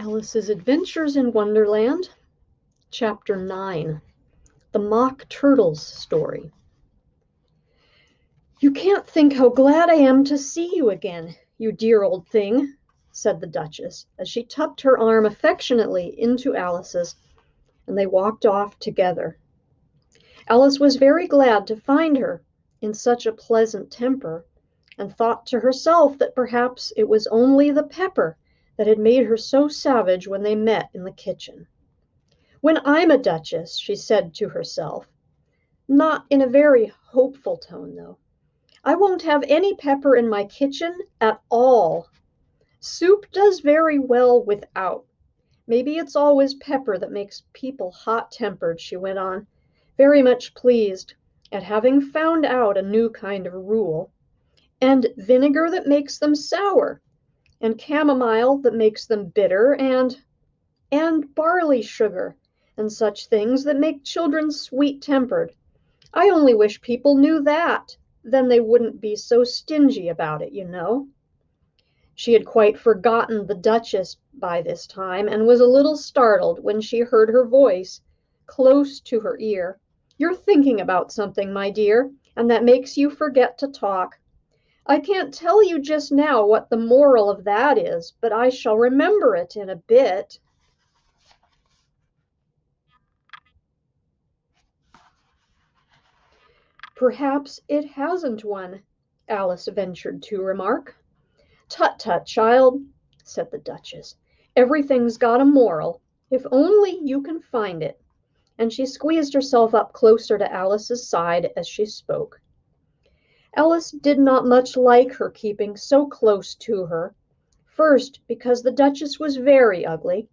Alice's Adventures in Wonderland, Chapter 9, The Mock Turtle's Story. "You can't think how glad I am to see you again, you dear old thing," said the Duchess, as she tucked her arm affectionately into Alice's, and they walked off together. Alice was very glad to find her in such a pleasant temper, and thought to herself that perhaps it was only the pepper that had made her so savage when they met in the kitchen. "When I'm a duchess," she said to herself, not in a very hopeful tone though, "I won't have any pepper in my kitchen at all. Soup does very well without. Maybe it's always pepper that makes people hot-tempered," she went on, very much pleased at having found out a new kind of rule, "and vinegar that makes them sour, and chamomile that makes them bitter, and barley sugar, and such things that make children sweet-tempered. I only wish people knew that, then they wouldn't be so stingy about it, you know." She had quite forgotten the Duchess by this time, and was a little startled when she heard her voice close to her ear. "You're thinking about something, my dear, and that makes you forget to talk. I can't tell you just now what the moral of that is, but I shall remember it in a bit." "Perhaps it hasn't one," Alice ventured to remark. "Tut, tut, child," said the Duchess. "Everything's got a moral, if only you can find it," and she squeezed herself up closer to Alice's side as she spoke. Alice did not much like her keeping so close to her, first because the Duchess was very ugly,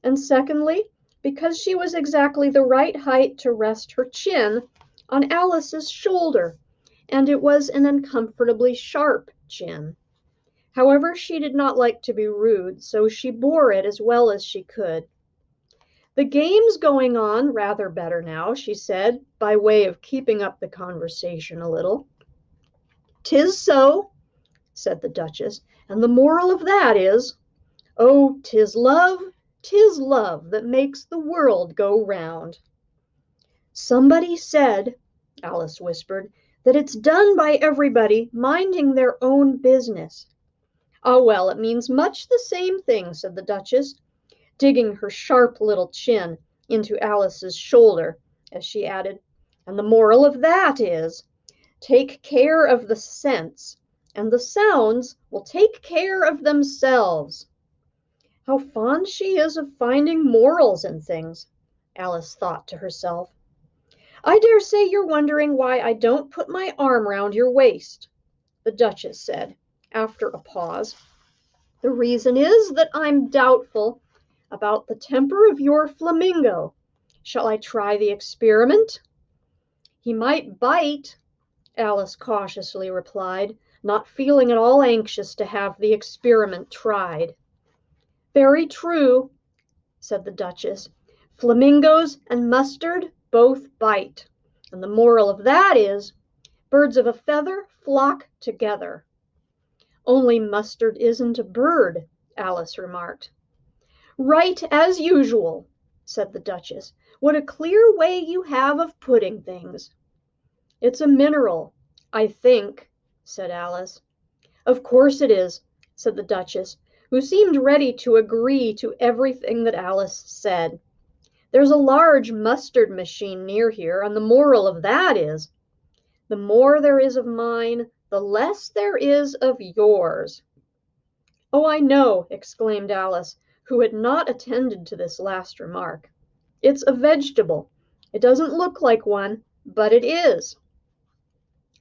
and secondly because she was exactly the right height to rest her chin on Alice's shoulder, and it was an uncomfortably sharp chin. However, she did not like to be rude, so she bore it as well as she could. "The game's going on rather better now," she said, by way of keeping up the conversation a little. "'Tis so," said the Duchess, "and the moral of that is, 'Oh, 'tis love that makes the world go round.'" "Somebody said," Alice whispered, "that it's done by everybody minding their own business." "Ah, well, it means much the same thing," said the Duchess, digging her sharp little chin into Alice's shoulder, as she added, "and the moral of that is, take care of the scents, and the sounds will take care of themselves." "How fond she is of finding morals in things," Alice thought to herself. "I dare say you're wondering why I don't put my arm round your waist," the Duchess said, after a pause. "The reason is that I'm doubtful about the temper of your flamingo. Shall I try the experiment?" "He might bite," Alice cautiously replied, not feeling at all anxious to have the experiment tried. "Very true," said the Duchess. "Flamingos and mustard both bite, and the moral of that is, birds of a feather flock together." "Only mustard isn't a bird," Alice remarked. "Right, as usual," said the Duchess. "What a clear way you have of putting things." "It's a mineral, I think," said Alice. "Of course it is," said the Duchess, who seemed ready to agree to everything that Alice said. "There's a large mustard machine near here, and the moral of that is, the more there is of mine, the less there is of yours." "Oh, I know," exclaimed Alice, who had not attended to this last remark. "It's a vegetable. It doesn't look like one, but it is."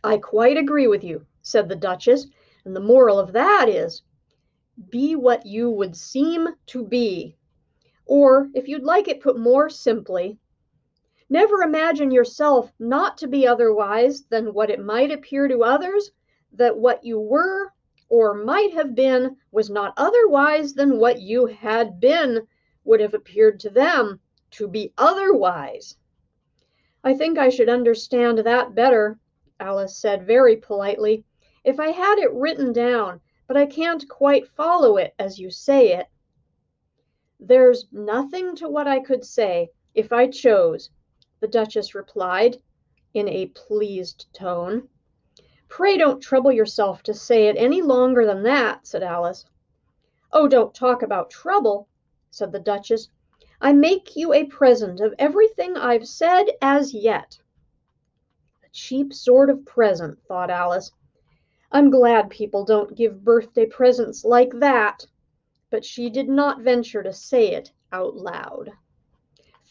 "I quite agree with you," said the Duchess, "and the moral of that is, be what you would seem to be. Or, if you'd like it put more simply, never imagine yourself not to be otherwise than what it might appear to others that what you were or might have been was not otherwise than what you had been would have appeared to them to be otherwise." "I think I should understand that better," Alice said very politely, "if I had it written down, but I can't quite follow it as you say it." "There's nothing to what I could say, if I chose," the Duchess replied, in a pleased tone. "Pray don't trouble yourself to say it any longer than that," said Alice. "Oh, don't talk about trouble," said the Duchess. "I make you a present of everything I've said as yet." "A cheap sort of present," thought Alice. "I'm glad people don't give birthday presents like that." But she did not venture to say it out loud.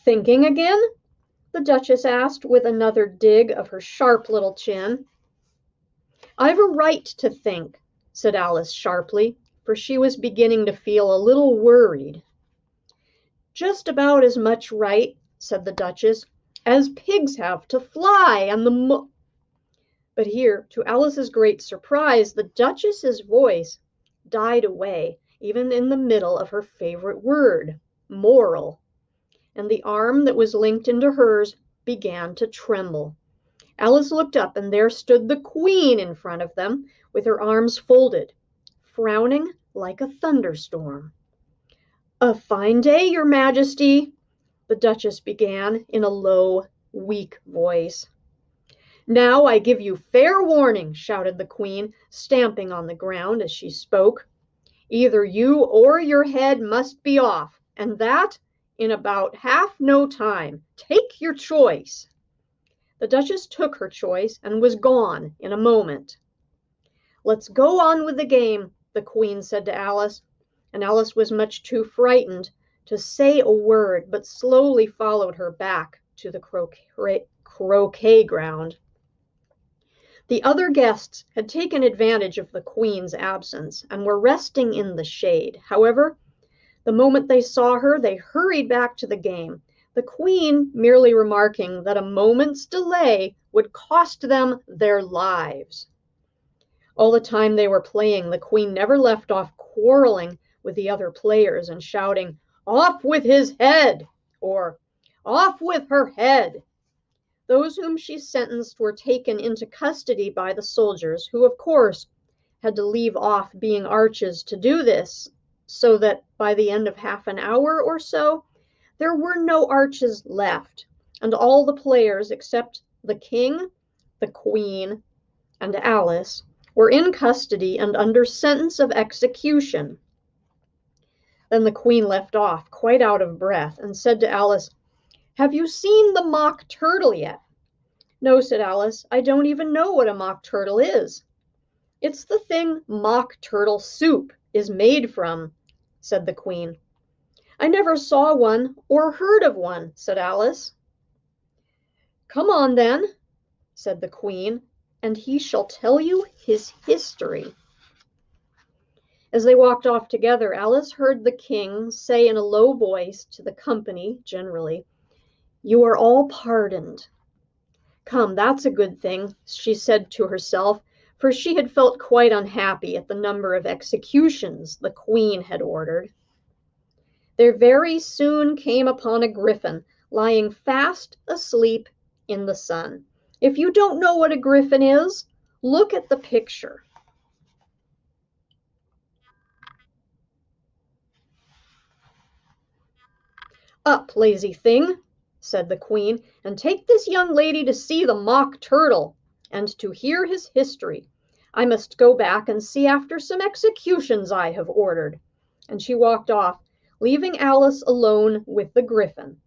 "Thinking again?" the Duchess asked, with another dig of her sharp little chin. "I've a right to think," said Alice sharply, for she was beginning to feel a little worried. "Just about as much right," said the Duchess, "as pigs have to fly, and the But here, to Alice's great surprise, the Duchess's voice died away, even in the middle of her favorite word, moral, and the arm that was linked into hers began to tremble. Alice looked up, and there stood the Queen in front of them, with her arms folded, frowning like a thunderstorm. "A fine day, your Majesty," the Duchess began in a low, weak voice. "Now I give you fair warning," shouted the Queen, stamping on the ground as she spoke. "Either you or your head must be off, and that in about half no time. Take your choice." The Duchess took her choice and was gone in a moment. "Let's go on with the game," the Queen said to Alice, and Alice was much too frightened to say a word, but slowly followed her back to the croquet ground. The other guests had taken advantage of the Queen's absence and were resting in the shade. However, the moment they saw her, they hurried back to the game, the Queen merely remarking that a moment's delay would cost them their lives. All the time they were playing, the Queen never left off quarreling with the other players and shouting, "Off with his head!" or "Off with her head!" Those whom she sentenced were taken into custody by the soldiers, who, of course, had to leave off being arches to do this, so that by the end of half an hour or so, there were no arches left, and all the players except the King, the Queen, and Alice were in custody and under sentence of execution. Then the Queen left off, quite out of breath, and said to Alice, "Have you seen the Mock Turtle yet?" "No," said Alice, "I don't even know what a mock turtle is." "It's the thing mock turtle soup is made from," said the Queen. "I never saw one or heard of one," said Alice. "Come on, then," said the Queen, "and he shall tell you his history." As they walked off together, Alice heard the King say in a low voice to the company generally, "You are all pardoned." "Come, that's a good thing," she said to herself, for she had felt quite unhappy at the number of executions the Queen had ordered. They very soon came upon a griffin lying fast asleep in the sun. If you don't know what a griffin is, look at the picture. "Up, lazy thing," said the Queen, "and take this young lady to see the Mock Turtle, and to hear his history. I must go back and see after some executions I have ordered." And she walked off, leaving Alice alone with the griffin.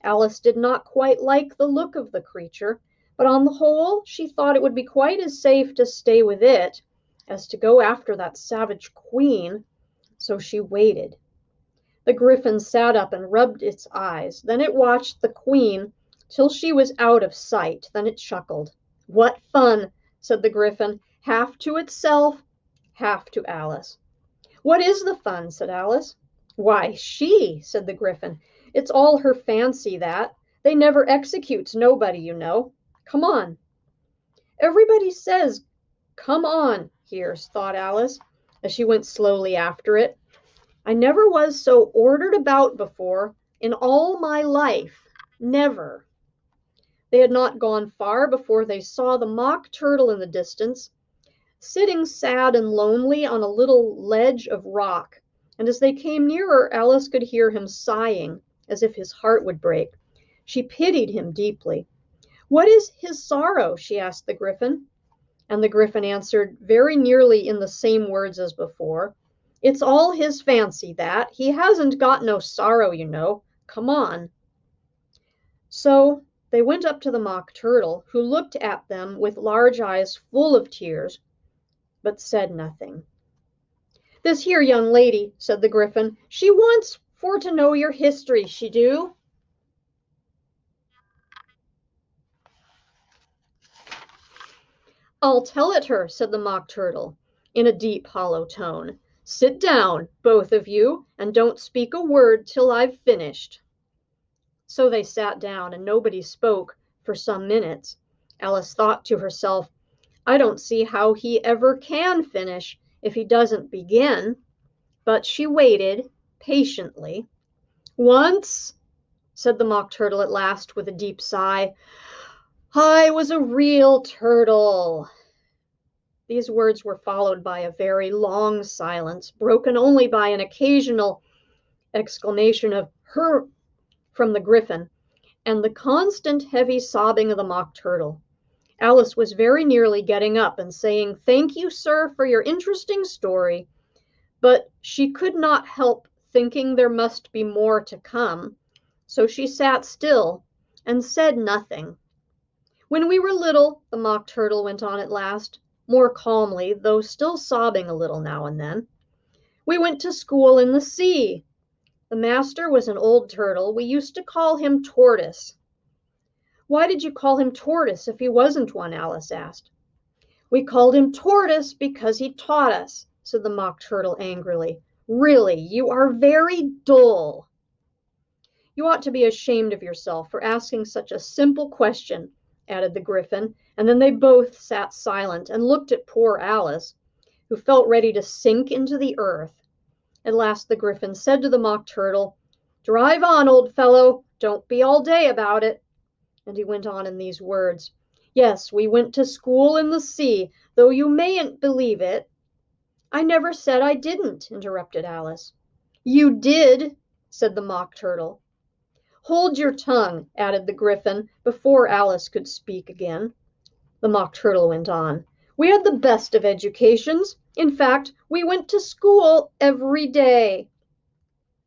Alice did not quite like the look of the creature, but on the whole she thought it would be quite as safe to stay with it as to go after that savage Queen, so she waited. The griffin sat up and rubbed its eyes. Then it watched the Queen till she was out of sight. Then it chuckled. "What fun!" said the griffin, half to itself, half to Alice. "What is the fun?" said Alice. "Why, she," said the griffin. "It's all her fancy, that. They never executes nobody, you know. Come on." "Everybody says 'come on' here," thought Alice, as she went slowly after it. "I never was so ordered about before in all my life. Never." They had not gone far before they saw the Mock Turtle in the distance, sitting sad and lonely on a little ledge of rock, and as they came nearer, Alice could hear him sighing as if his heart would break. She pitied him deeply. "What is his sorrow?" she asked the Gryphon. And the Gryphon answered very nearly in the same words as before. "It's all his fancy, that. He hasn't got no sorrow, you know. Come on." So they went up to the Mock Turtle, who looked at them with large eyes full of tears, but said nothing. "This here young lady," said the Gryphon, "she wants for to know your history, she do." "I'll tell it her," said the Mock Turtle, in a deep, hollow tone. "Sit down, both of you, and don't speak a word till I've finished." So they sat down, and nobody spoke for some minutes. Alice thought to herself, "I don't see how he ever can finish if he doesn't begin." But she waited patiently. "Once," said the Mock Turtle at last, with a deep sigh, "I was a real turtle." These words were followed by a very long silence, broken only by an occasional exclamation of "her" from the Gryphon, and the constant heavy sobbing of the Mock Turtle. Alice was very nearly getting up and saying, "Thank you, sir, for your interesting story," but she could not help thinking there must be more to come, so she sat still and said nothing. "When we were little," the Mock Turtle went on at last, more calmly, though still sobbing a little now and then, "we went to school in the sea. The master was an old turtle. We used to call him Tortoise." "Why did you call him Tortoise if he wasn't one?" Alice asked. "We called him Tortoise because he taught us," said the Mock Turtle angrily. "Really, you are very dull." "You ought to be ashamed of yourself for asking such a simple question," added the Gryphon, and then they both sat silent and looked at poor Alice, who felt ready to sink into the earth. At last the Gryphon said to the Mock Turtle, "Drive on, old fellow, don't be all day about it." And he went on in these words, "Yes, we went to school in the sea, though you mayn't believe it." "I never said I didn't," interrupted Alice. "You did," said the Mock Turtle. "Hold your tongue," added the Gryphon, before Alice could speak again. The Mock Turtle went on, "We had the best of educations. In fact, we went to school every day."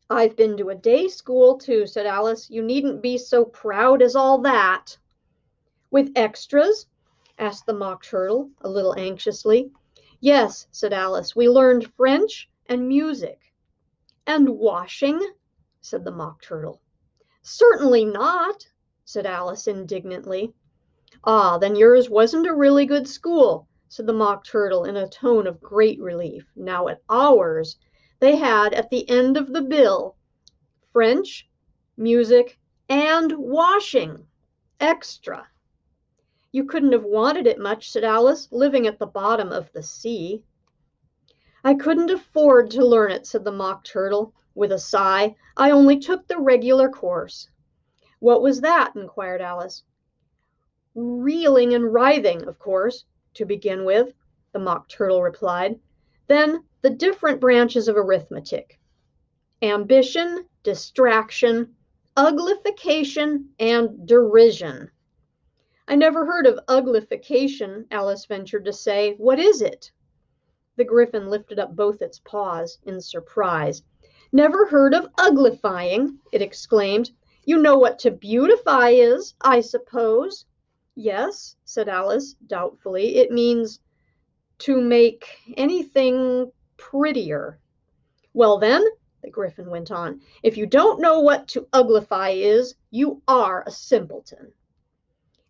"I've been to a day school, too," said Alice. "You needn't be so proud as all that." "With extras?" asked the Mock Turtle, a little anxiously. "Yes," said Alice, "we learned French and music." "And washing?" said the Mock Turtle. "Certainly not," said Alice indignantly. "Ah, then yours wasn't a really good school," said the Mock Turtle in a tone of great relief. "Now at ours, they had at the end of the bill French, music, and washing. Extra." "You couldn't have wanted it much," said Alice, "living at the bottom of the sea." "I couldn't afford to learn it," said the Mock Turtle, with a sigh. "I only took the regular course." "What was that?" inquired Alice. "Reeling and writhing, of course, to begin with," the Mock Turtle replied. "Then the different branches of arithmetic: ambition, distraction, uglification, and derision." "I never heard of uglification," Alice ventured to say. "What is it?" The Gryphon lifted up both its paws in surprise. "Never heard of uglifying!" it exclaimed. "You know what to beautify is, I suppose." "Yes," said Alice, doubtfully. "It means to make anything prettier." "Well, then," the Gryphon went on, "if you don't know what to uglify is, you are a simpleton."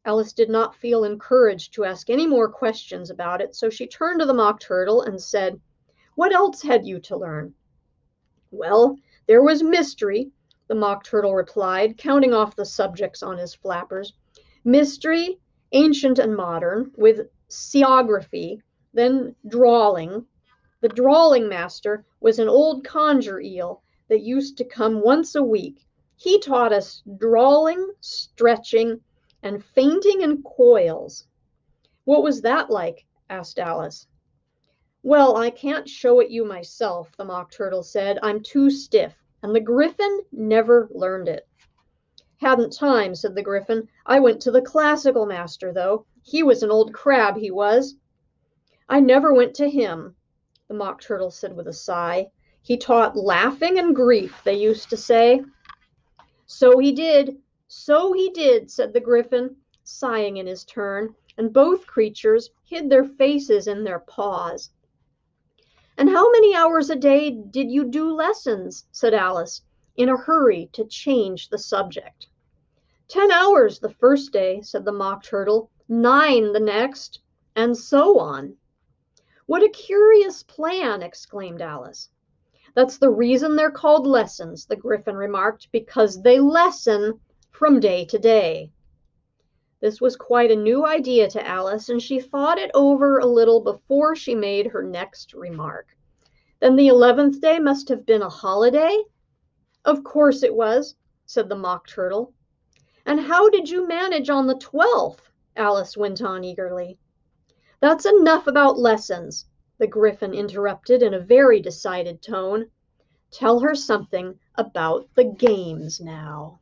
Alice did not feel encouraged to ask any more questions about it, so she turned to the Mock Turtle and said, "What else had you to learn?" "Well, there was mystery," the Mock Turtle replied, counting off the subjects on his flappers. "Mystery, ancient and modern, with seaography, then drawling. The drawling master was an old conger eel that used to come once a week. He taught us drawling, stretching, and fainting in coils." "What was that like?" asked Alice. Well, I can't show it you myself, the Mock Turtle said. I'm too stiff, and the Gryphon never learned it. Hadn't time, said the Gryphon. I went to the classical master, though. He was an old crab, he was. I never went to him, the Mock Turtle said with a sigh. He taught laughing and grief, they used to say. So he did, said the Gryphon, sighing in his turn, and both creatures hid their faces in their paws. And how many hours a day did you do lessons? Said Alice, in a hurry to change the subject. 10 hours the first day, said the Mock Turtle, 9 the next, and so on. What a curious plan, exclaimed Alice. That's the reason they're called lessons, the Gryphon remarked, because they lessen from day to day. This was quite a new idea to Alice, and she thought it over a little before she made her next remark. Then the 11th day must have been a holiday? Of course it was, said the Mock Turtle. And how did you manage on the 12th? Alice went on eagerly. That's enough about lessons, the Gryphon interrupted in a very decided tone. Tell her something about the games now.